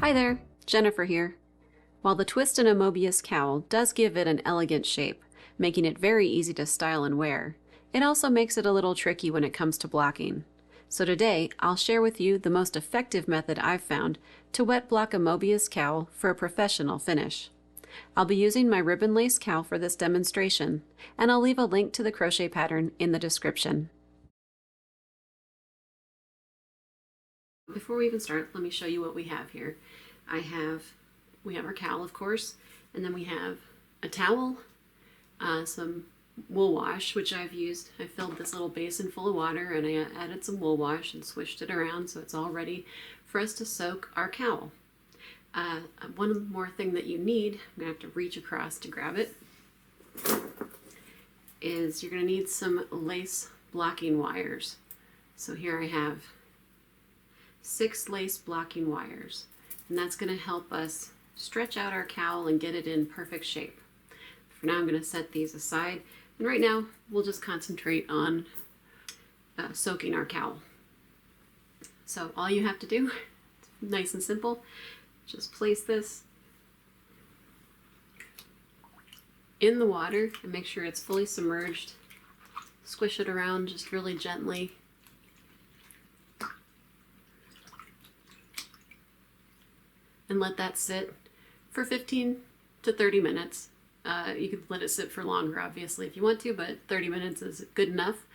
Hi there, Jennifer here. While the twist in a Moebius cowl does give it an elegant shape, making it very easy to style and wear, it also makes it a little tricky when it comes to blocking. So today, I'll share with you the most effective method I've found to wet block a Moebius cowl for a professional finish. I'll be using my Ribbon Lace Cowl for this demonstration, and I'll leave a link to the crochet pattern in the description. Before we even start, let me show you what we have here. We have our cowl, of course, and then we have a towel, some wool wash, which I've used. I filled this little basin full of water and I added some wool wash and swished it around so it's all ready for us to soak our cowl. One more thing that you need, I'm going to have to reach across to grab it, is you're going to need some lace blocking wires. So here I have 6 lace blocking wires, and that's going to help us stretch out our cowl and get it in perfect shape. For now, I'm going to set these aside, and right now we'll just concentrate on soaking our cowl. So all you have to do, nice and simple, just place this in the water and make sure it's fully submerged. Squish it around just really gently. And let that sit for 15 to 30 minutes. You could let it sit for longer, obviously, if you want to, but 30 minutes is good enough.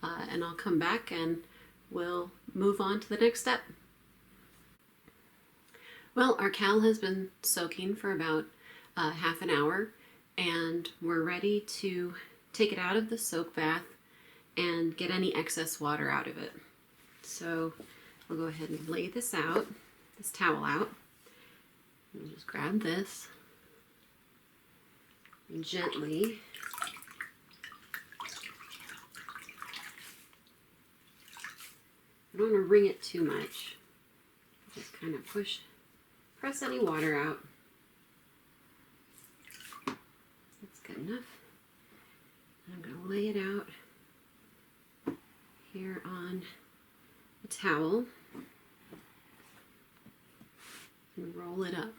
And I'll come back and we'll move on to the next step. Well, our cowl has been soaking for about half an hour, and we're ready to take it out of the soak bath and get any excess water out of it. So we'll go ahead and lay this out, this towel out. And just grab this and gently I don't want to wring it too much. Just kind of press any water out. That's good enough. I'm going to lay it out here on the towel and roll it up.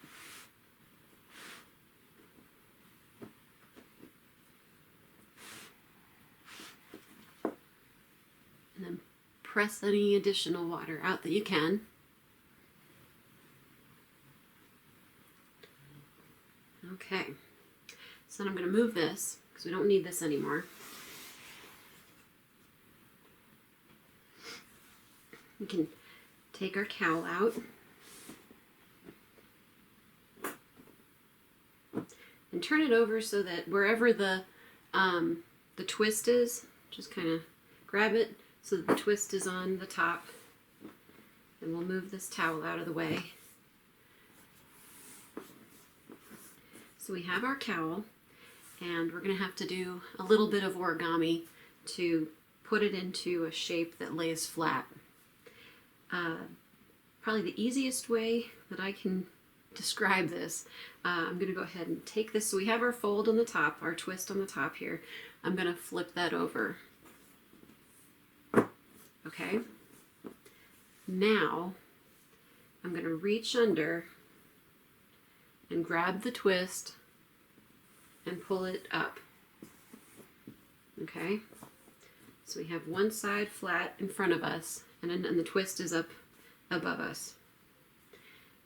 And then press any additional water out that you can. Okay, so then I'm going to move this because we don't need this anymore. We can take our cowl out and turn it over so that wherever the twist is, just kind of grab it so that the twist is on the top, and we'll move this towel out of the way. So we have our cowl, and we're going to have to do a little bit of origami to put it into a shape that lays flat. Probably the easiest way that I can describe this, I'm going to go ahead and take this. So we have our fold on the top, our twist on the top here. I'm going to flip that over. Okay. Now I'm going to reach under and grab the twist and pull it up. Okay. So we have one side flat in front of us, and the twist is up above us.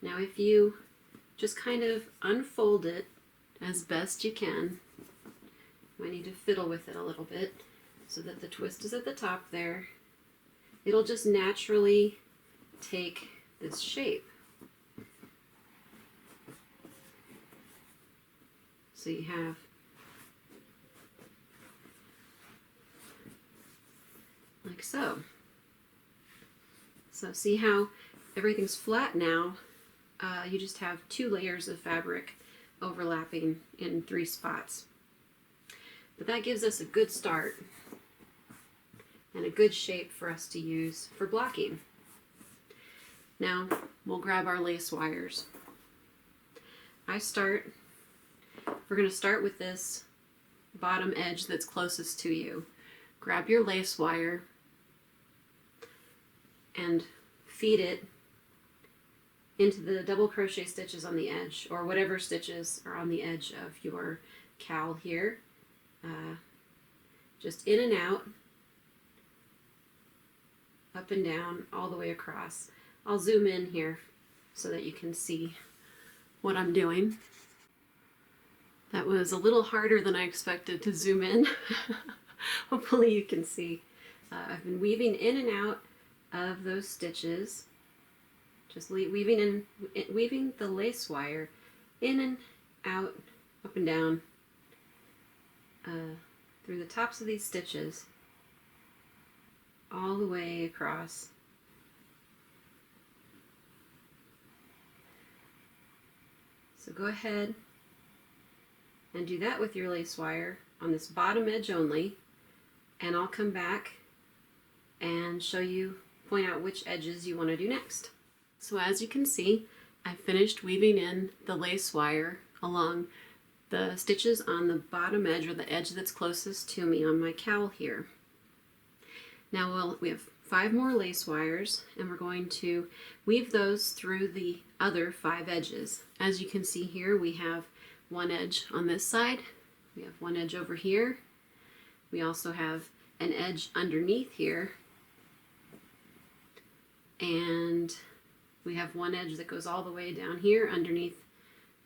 Now if you just kind of unfold it as best you can, you might need to fiddle with it a little bit so that the twist is at the top there. It'll just naturally take this shape. So you have like so. So see how everything's flat now? You just have 2 layers of fabric overlapping in 3 spots. But that gives us a good start and a good shape for us to use for blocking. Now we'll grab our lace wires. We're going to start with this bottom edge that's closest to you. Grab your lace wire and feed it into the double crochet stitches on the edge, or whatever stitches are on the edge of your cowl here. Just in and out, up and down, all the way across. I'll zoom in here so that you can see what I'm doing. That was a little harder than I expected to zoom in. Hopefully you can see. I've been weaving in and out of those stitches, just weaving the lace wire in and out, up and down, through the tops of these stitches, all the way across. So go ahead and do that with your lace wire on this bottom edge only, and I'll come back and show you, point out which edges you want to do next. So as you can see, I finished weaving in the lace wire along the stitches on the bottom edge, or the edge that's closest to me on my cowl here. Now we have 5 more lace wires, and we're going to weave those through the other 5 edges. As you can see here, we have 1 edge on this side, we have 1 edge over here, we also have an edge underneath here, and we have 1 edge that goes all the way down here underneath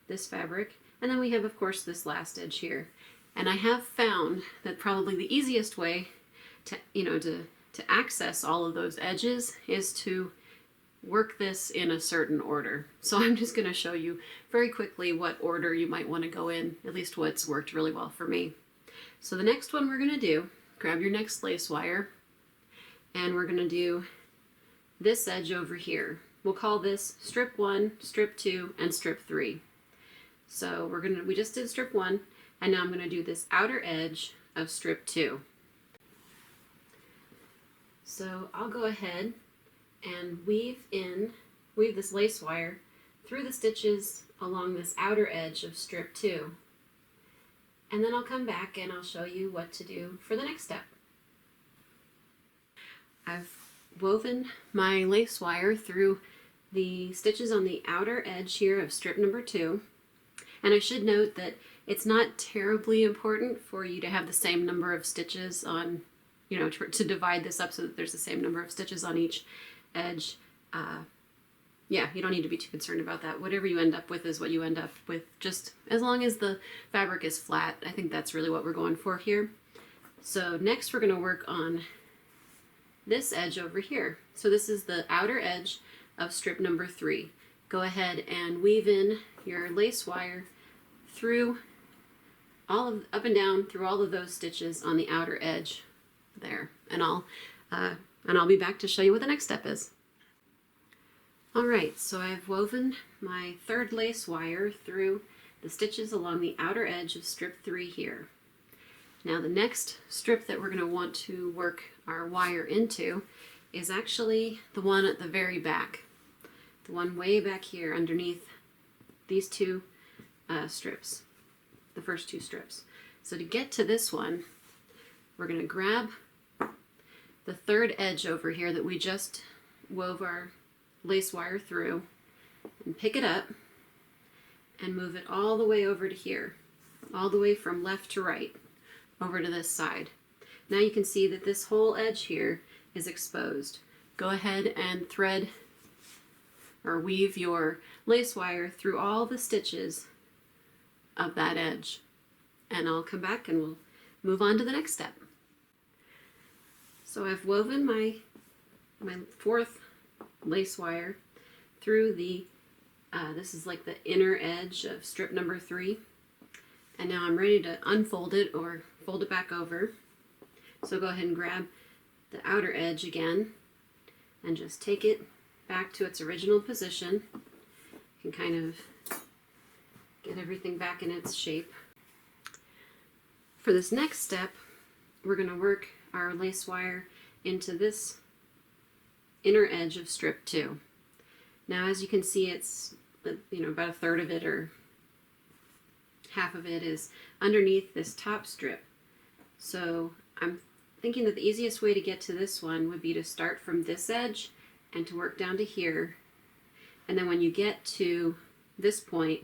this fabric, and then we have, of course, this last edge here. And I have found that probably the easiest way to access all of those edges is to work this in a certain order. So I'm just going to show you very quickly what order you might want to go in, at least what's worked really well for me. So the next one we're going to do, grab your next lace wire, and we're going to do this edge over here. We'll call this strip 1, strip 2, and strip 3. So we just did strip 1, and now I'm going to do this outer edge of strip 2. So I'll go ahead and weave this lace wire through the stitches along this outer edge of strip 2. And then I'll come back and I'll show you what to do for the next step. I've woven my lace wire through the stitches on the outer edge here of strip number 2. And I should note that it's not terribly important for you to have the same number of stitches on, to divide this up so that there's the same number of stitches on each edge. Yeah, you don't need to be too concerned about that. Whatever you end up with is what you end up with, just as long as the fabric is flat. I think that's really what we're going for here. So next we're going to work on this edge over here. So this is the outer edge of strip number 3. Go ahead and weave in your lace wire through up and down through all of those stitches on the outer edge there, and I'll be back to show you what the next step is. All right, so I've woven my 3rd lace wire through the stitches along the outer edge of strip 3 here. Now the next strip that we're going to want to work our wire into is actually the one at the very back, the one way back here underneath these 2 strips, the first 2 strips. So to get to this one, we're going to grab the 3rd edge over here that we just wove our lace wire through, and pick it up and move it all the way over to here, all the way from left to right over to this side. Now you can see that this whole edge here is exposed. Go ahead and thread or weave your lace wire through all the stitches of that edge, and I'll come back and we'll move on to the next step. So I've woven my 4th lace wire through the this is like the inner edge of strip number 3, and now I'm ready to unfold it or fold it back over. So go ahead and grab the outer edge again and just take it back to its original position. You can kind of get everything back in its shape. For this next step, we're going to work our lace wire into this inner edge of strip 2. Now as you can see, it's about 1/3 of it or half of it is underneath this top strip. So I'm thinking that the easiest way to get to this one would be to start from this edge and to work down to here And then when you get to this point,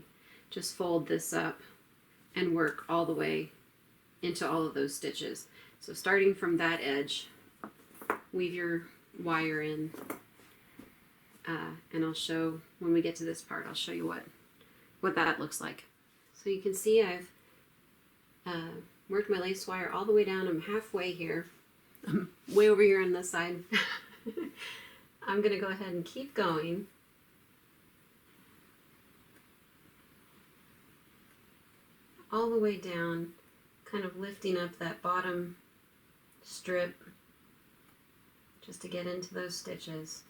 just fold this up and work all the way into all of those stitches. So starting from that edge, weave your wire in, and I'll show, when we get to this part, I'll show you what that looks like. So you can see I've worked my lace wire all the way down. I'm halfway here. I'm way over here on this side. I'm going to go ahead and keep going. All the way down, kind of lifting up that bottom strip just to get into those stitches.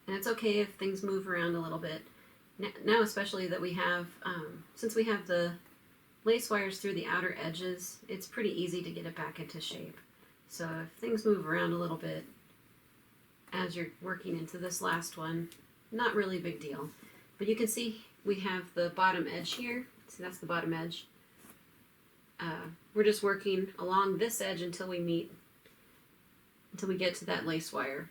And it's okay if things move around a little bit. Now especially that we have, since we have the lace wires through the outer edges, it's pretty easy to get it back into shape. So if things move around a little bit as you're working into this last one, not really a big deal. But you can see we have the bottom edge here. See, that's the bottom edge. We're just working along this edge until we get to that lace wire.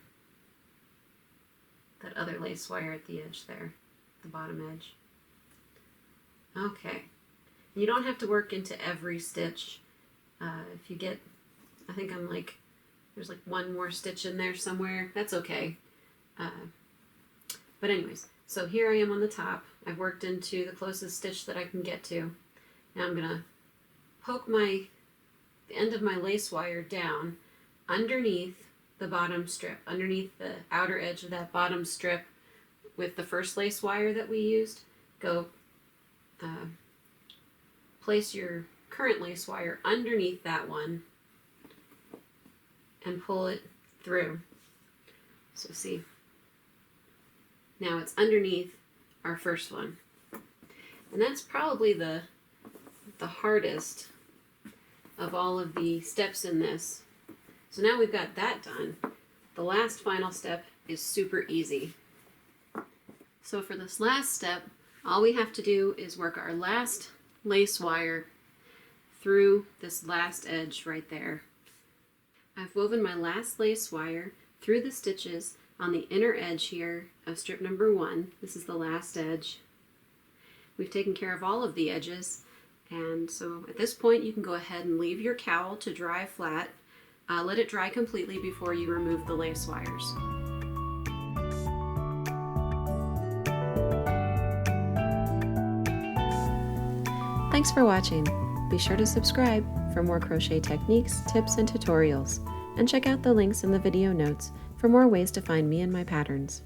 That other lace wire at the edge there, the bottom edge. Okay. You don't have to work into every stitch. If you get, I think I'm like, there's like one more stitch in there somewhere. That's okay. But anyways, so here I am on the top. I've worked into the closest stitch that I can get to. Now I'm gonna poke the end of my lace wire down underneath the bottom strip, underneath the outer edge of that bottom strip with the first lace wire that we used. Go place your current lace wire underneath that one and pull it through. So see, now it's underneath our first one. And that's probably the hardest of all of the steps in this. So now we've got that done. The last final step is super easy. So for this last step, all we have to do is work our last lace wire through this last edge right there. I've woven my last lace wire through the stitches on the inner edge here of strip number 1. This is the last edge. We've taken care of all of the edges, and so at this point you can go ahead and leave your cowl to dry flat. Let it dry completely before you remove the lace wires. Thanks for watching. Be sure to subscribe for more crochet techniques, tips, and tutorials, and check out the links in the video notes for more ways to find me and my patterns.